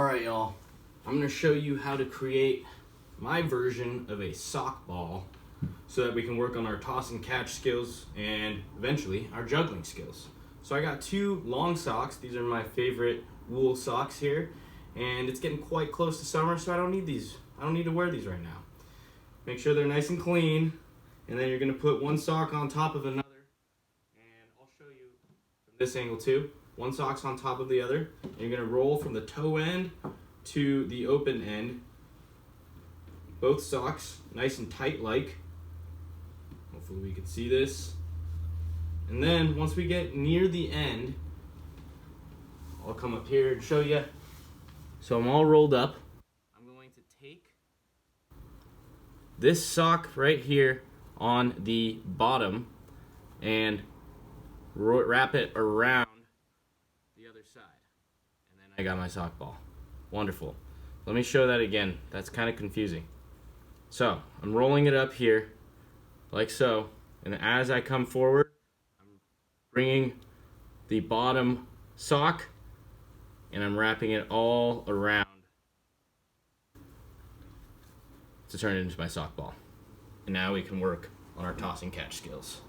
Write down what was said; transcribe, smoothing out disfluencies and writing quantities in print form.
Alright y'all, I'm going to show you how to create my version of a sock ball so that we can work on our toss and catch skills and eventually our juggling skills. So I got two long socks. These are my favorite wool socks here, and it's getting quite close to summer, so I don't need these. I don't need to wear these right now. Make sure they're nice and clean, and then you're going to put one sock on top of another, and I'll show you from this angle too. One sock's on top of the other, and you're going to roll from the toe end to the open end. Both socks nice and tight like. Hopefully we can see this. And then once we get near the end, I'll come up here and show you. So I'm all rolled up. I'm going to take this sock right here on the bottom and wrap it around the other side. And then I got my sock ball. Wonderful. Let me show that again. That's kind of confusing. So I'm rolling it up here like so, and as I come forward, I'm bringing the bottom sock and I'm wrapping it all around to turn it into my sock ball. And now we can work on our toss and catch skills.